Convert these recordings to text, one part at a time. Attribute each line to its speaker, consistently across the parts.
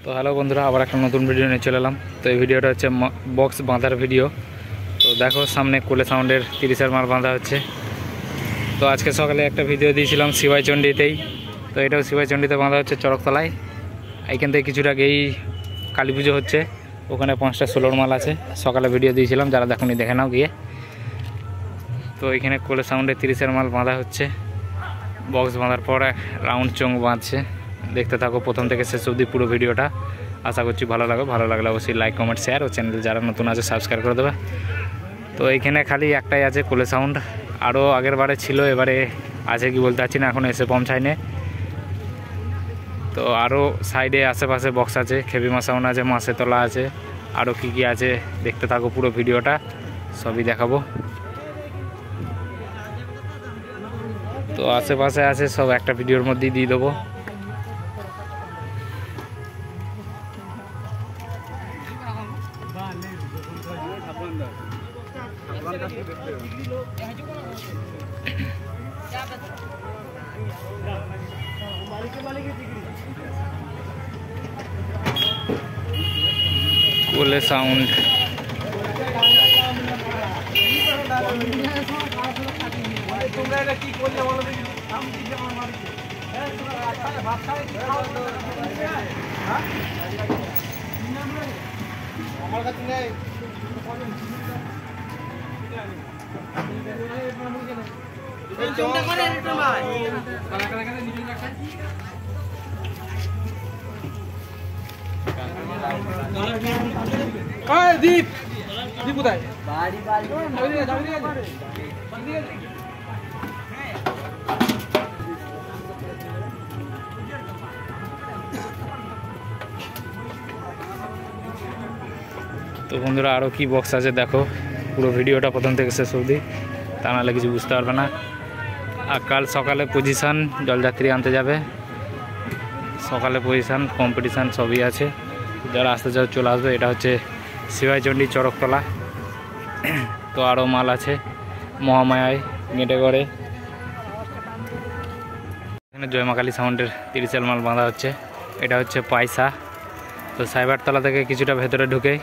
Speaker 1: তো হ্যালো বন্ধুরা, আবার একটা নতুন ভিডিও নিয়ে চলে এলাম। তো এই ভিডিওটা হচ্ছে বক্স বাঁধার ভিডিও। তো দেখো সামনে কোলে সাউন্ডের 30-এর মাল বাঁধা হচ্ছে। তো আজকে সকালে একটা ভিডিও দিয়েছিলাম শিবাইচণ্ডীতেই। তো এটাও শিবাইচণ্ডীতে বাঁধা হচ্ছে চড়কতলায়। এইখান থেকে কিছুটা আগেই কালী পুজো হচ্ছে, ওখানে 5টা 16 মাল আছে। সকালে ভিডিও দিয়েছিলাম, যারা দেখোনি দেখে নাও গিয়ে। তো এখানে কোলে সাউন্ডে 30-এর মাল বাঁধা হচ্ছে। বক্স বাঁধার পর রাউন্ড চোঙ বাঁধছে। দেখতে থাকো প্রথম থেকে শেষ অবধি পুরো ভিডিওটা। আশা করছি ভালো লাগলে অবশ্যই লাইক কমেন্ট শেয়ার, ও চ্যানেল যারা নতুন আছে সাবস্ক্রাইব করে দেবে। তো এইখানে খালি একটাই আছে কোলে সাউন্ড, আরও আগের বারে ছিল, এবারে আছে কি বলতে পারছি না, এখন এসে পৌঁছায়নি। তো আরও সাইডে আশেপাশে বক্স আছে, খেপিমা সাউন্ড আছে, মাসে তোলা আছে, আরও কী কী আছে দেখতে থাকো পুরো ভিডিওটা, সবই দেখাবো। তো আশেপাশে আছে সব একটা ভিডিওর মধ্যেই দিয়ে দেবো। কোলে সাউন্ড
Speaker 2: তোমরা এটা কি করলে বলো দেখি। আমার কাছে নেই। দীপ দীপ কোথায়?
Speaker 1: তো বন্ধুরা আরও কি বক্স আছে দেখো পুরো ভিডিওটা প্রথম থেকে শেষ অবধি, তা নাহলে কিছু বুঝতে পারবে না। আর কাল সকালে পজিশান, জলযাত্রী আনতে যাবে, সকালে পজিশান কম্পিটিশান সবই আছে। যারা আসতে চাও চলে আসবে। এটা হচ্ছে শিবাইচণ্ডী চড়কতলা। তো আরও মাল আছে মহামায়ায় গেঁটে করে। এখানে জয়মাকালী সাউন্ডের 30-এর মাল বাঁধা হচ্ছে। এটা হচ্ছে পয়সা। তো সাইবারতলা থেকে কিছুটা ভেতরে ঢুকে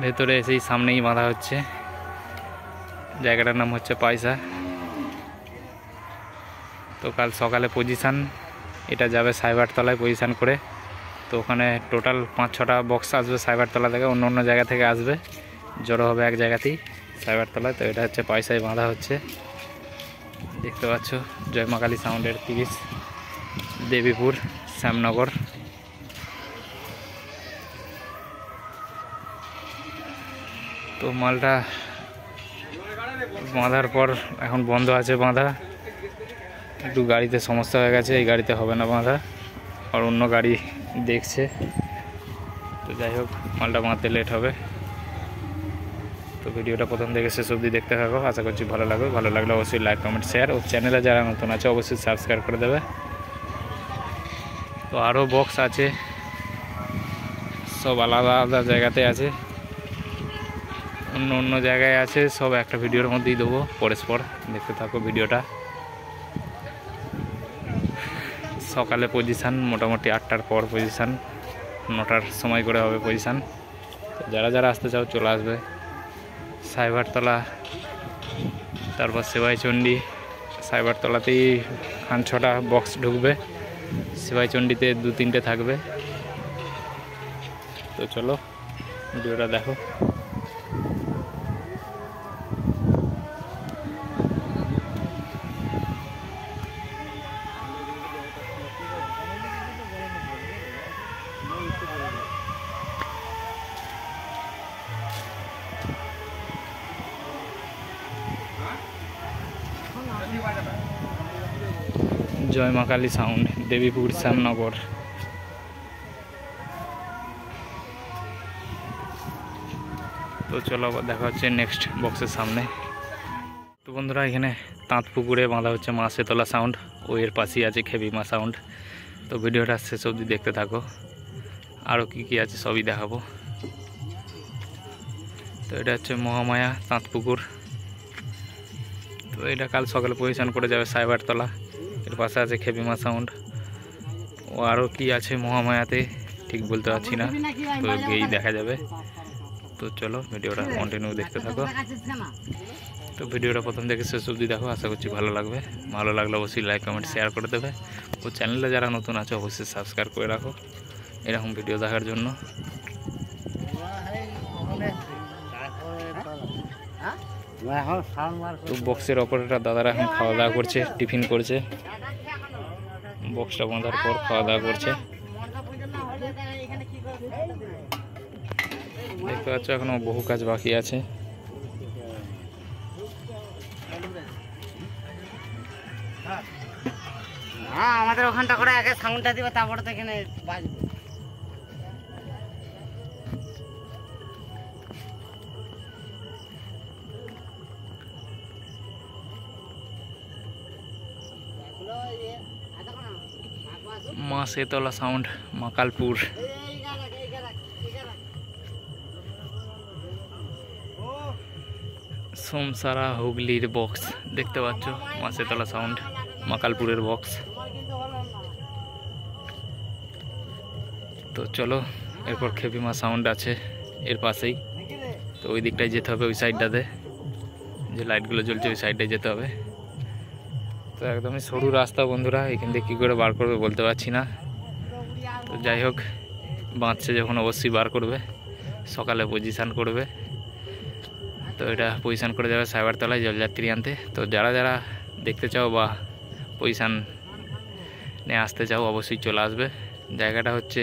Speaker 1: ভেতরে এসেই সামনেই বাঁধা হচ্ছে। জায়গাটার নাম হচ্ছে পয়সা। তো কাল সকালে পজিশান, এটা যাবে সাইবারতলায় পজিশান করে। তো ওখানে টোটাল 5-6টা বক্স আসবে সাইবারতলা থেকে, অন্য অন্য জায়গা থেকে আসবে, জড়ো হবে এক জায়গাতেই সাইবারতলায়। তো এটা হচ্ছে পয়সায় বাঁধা হচ্ছে, দেখতে পাচ্ছ। জয়মাকালী সাউন্ডের 30, দেবীপুর, শ্যামনগর। তো মালটা বাঁধার পর এখন বন্ধ আছে বাঁধা, একটু গাড়িতে সমস্যা হয়ে গেছে, এই গাড়িতে হবে না বাঁধা, আর অন্য গাড়ি দেখছে। তো যাই হোক, মালটা বাঁধতে লেট হবে। তো ভিডিওটা প্রথম থেকে শেষ অবধি দেখতে থাকো, আশা করছি ভালো লাগলে অবশ্যই লাইক কমেন্ট শেয়ার, ও চ্যানেলে যারা নতুন আছে অবশ্যই সাবস্ক্রাইব করে দেবে। তো আরও বক্স আছে, সব আলাদা আলাদা জায়গাতে আছে, অন্য অন্য জায়গায় আছে, সব একটা ভিডিওর মধ্যেই দেবো পরস্পর, দেখতে থাকো ভিডিওটা। সকালে পজিশান মোটামুটি 8টার পর পজিশান, 9টার সময় করে হবে পজিশান। তো যারা যারা আসতে চাও চলে আসবে। সাইবারতলা, তারপর শিবাইচণ্ডী। সাইবারতলাতেই 5-6টা বক্স ঢুকবে, শিবাইচণ্ডীতে 2-3টে থাকবে। তো চলো ভিডিওটা দেখো। জয়মাকালী সাউন্ড, দেবীপুর, শ্যামনগর। তো চলো আবার দেখা হচ্ছে নেক্সট বক্সের সামনে। তো বন্ধুরা এখানে তাঁতপুকুরে বাঁধা হচ্ছে মাসে তোলা সাউন্ড, ও এর পাশেই আছে খেপিমা সাউন্ড। তো ভিডিওটা শেষ অবধি দেখতে থাকো, আরও কী কী আছে সবই দেখাবো। তো এটা হচ্ছে মহামায়া তাঁতপুকুর। তো এটা কাল সকালে পজিশন করে যাবে সাইবারতলা। এর পাশে আছে খেপিমা সাউন্ড, ও আরও কি আছে মহামায়াতে ঠিক বলতে পারছি না, তো গিয়েই দেখা যাবে। তো চলো ভিডিওটা কন্টিনিউ দেখতে থাকো। তো ভিডিওটা প্রথম থেকে শেষ অবধি দেখো, আশা করছি ভালো লাগবে। ভালো লাগলে অবশ্যই লাইক কমেন্ট শেয়ার করে দেবে। ও চ্যানেলে যারা নতুন আছে অবশ্যই সাবস্ক্রাইব করে রাখো এরকম ভিডিও দেখার জন্য। তো বক্সের অপারেটর দাদারা এখন খাওয়া দাওয়া করছে, টিফিন করছে। বক্সটা বাঁধার পর খাওয়া দাওয়া করছে। দেখতে পাচ্ছ এখনো বহু কাজ বাকি আছে।
Speaker 3: হ্যাঁ, আমাদের ওখানটা করে আগে সাউন্ডটা দিবে, তারপরে তো এখানে বাজবে।
Speaker 1: মা শেতলা সাউন্ড, মাকালপুর। সোমসারা হুগলির বক্স দেখতে পাচ্ছ, মা শেতলা সাউন্ড, মাকালপুরের বক্স। তো চলো এরপর খেপিমা সাউন্ড আছে এর পাশেই। তো ওই দিকটায় যেতে হবে, ওই সাইডটাতে যে লাইটগুলো জ্বলছে ওই সাইডটায় যেতে হবে। তো একদমই সরু রাস্তা বন্ধুরা, এখান থেকে কী করে বার করবে বলতে পারছি না। তো যাই হোক, বাঁধছে যখন অবশ্যই বার করবে, সকালে পজিশান করবে। তো এটা পজিশান করে যাবে সাইবারতলায় জলযাত্রী আনতে। তো যারা যারা দেখতে চাও বা পজিশান নিয়ে আসতে চাও অবশ্যই চলে আসবে। জায়গাটা হচ্ছে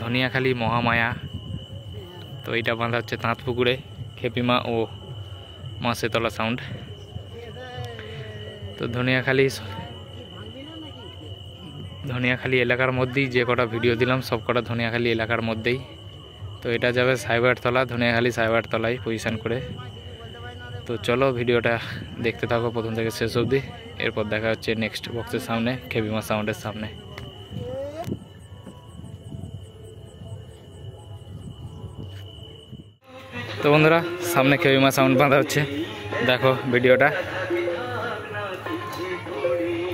Speaker 1: ধনিয়াখালী মহামায়া। তো এইটা বাঁধা হচ্ছে তাঁতপুকুরে, খেপিমা ও মা শেতলা সাউন্ড। তো ধনিয়াখালী এলাকার মধ্যেই যে কটা ভিডিও দিলাম সব কটা ধনিয়াখালী এলাকার মধ্যেই। তো এটা যাবে সাইবারতলা, ধনিয়াখালী সাইবারতলায় পজিশান করে। তো চলো ভিডিওটা দেখতে থাকো প্রথম থেকে শেষ অবধি। এরপর দেখা হচ্ছে নেক্সট বক্সের সামনে, খেপিমা সাউন্ডের সামনে। তো বন্ধুরা সামনে খেপিমা সাউন্ড বাঁধা হচ্ছে, দেখো ভিডিওটা।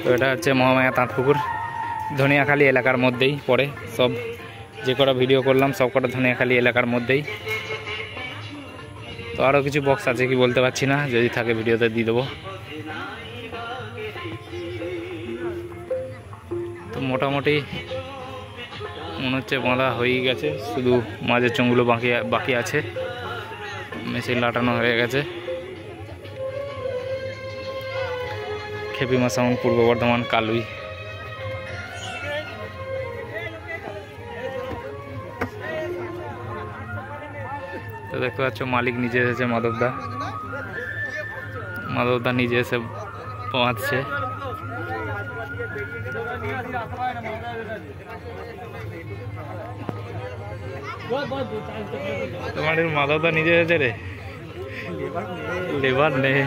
Speaker 1: তো এটা হচ্ছে মহামায়া তাঁতপুকুর, ধনিয়াখালী এলাকার মধ্যেই পড়ে। সব যে কটা ভিডিও করলাম সব কটা ধনিয়াখালী এলাকার মধ্যেই। তো আরও কিছু বক্স আছে কি বলতে পারছি না, যদি থাকে ভিডিওতে দিয়ে দেবো। তো মোটামুটি মনে হচ্ছে বাঁধা হয়েই গেছে, শুধু মাঝের চোঙগুলো বাকি আছে। মেশিন লাটানো হয়ে গেছে। খেপিমা সাউন্ড, পূর্ব বর্ধমান, কালুই। তো দেখতে পাচ্ছ মালিক নিজে এসেছে, মাধবদা নিজে এসে বাঁধছে। তোমার মাধবদা নিজে এসেছে রে, লেবার নেই।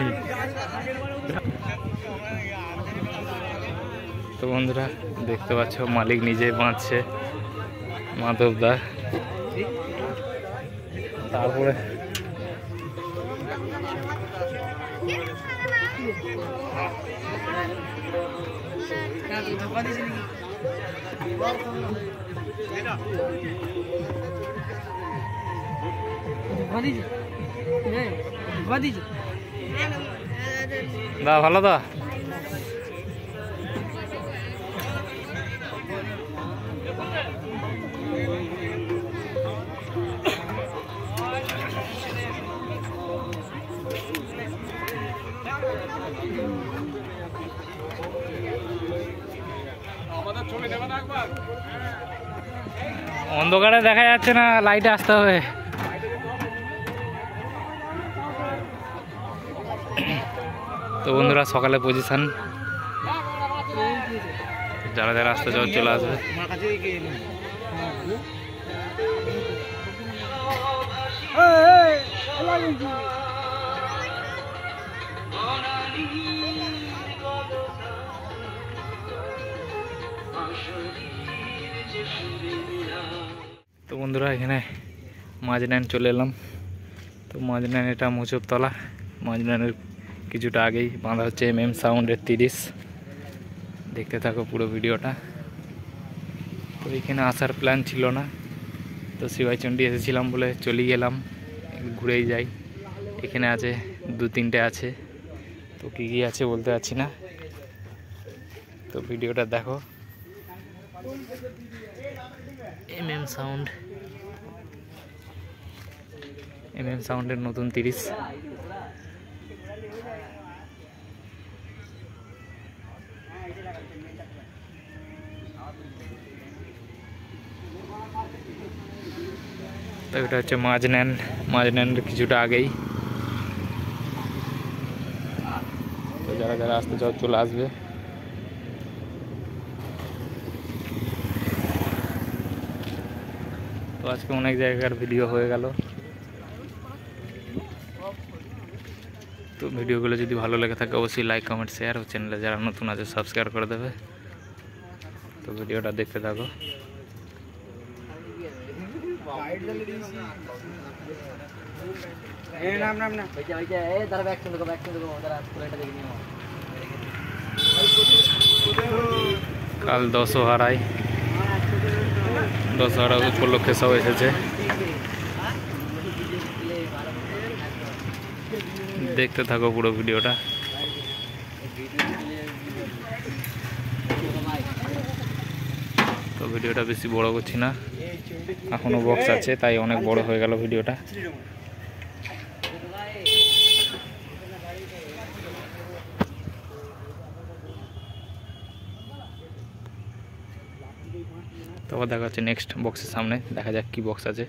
Speaker 1: তো বন্ধুরা দেখতে পাচ্ছ মালিক নিজে বাঁধছে, মাধবদা। তারপরে দা ভালো দা। অন্ধকারে দেখা যাচ্ছে না, লাইটে আসতে হবে। তো বন্ধুরা সকালে পজিশন, যারা যারা আসতে চাও চলে আসবে। তো বন্ধুরা এখানে মাঝনান চলে এলাম। তো মাঝনান এটা মুচুবতলা, মাঝনানের কিছুটা আগেই বাঁধা হচ্ছে MM সাউন্ডের 30। দেখতে থাকো পুরো ভিডিওটা। এখানে আসার প্ল্যান ছিল না, তো শিবাইচন্ডী এসেছিলাম বলে চলে গেলাম, ঘুরেই যাই। এখানে আছে 2-3টে আছে, তো কী কী আছে বলতে পারছি না, তো ভিডিওটা দেখো। সাউন্ডের নতুন 30। তো এটা হচ্ছে মাঝন্যানের কিছুটা আগেই। তো যারা যারা আসতে চাও চলে আসবে। তো আজকে অনেক জায়গার ভিডিও হয়ে গেল। তো ভিডিওগুলো যদি ভালো লেগে থাকে অবশ্যই লাইক কমেন্ট শেয়ার, ও চ্যানেলে যারা নতুন আছে সাবস্ক্রাইব করে দেবে। তো ভিডিওটা দেখতে থাকো। কাল দশহরায় উপলক্ষে সব এসেছে, দেখতে থাকো পুরো ভিডিওটা। তো ভিডিওটা বেশি বড় করছি না, এখনো বক্স আছে তাই অনেক বড় হয়ে গেল ভিডিওটা। তো দেখা হচ্ছে নেক্সট বক্সের সামনে, দেখা যাক কি বক্স আছে।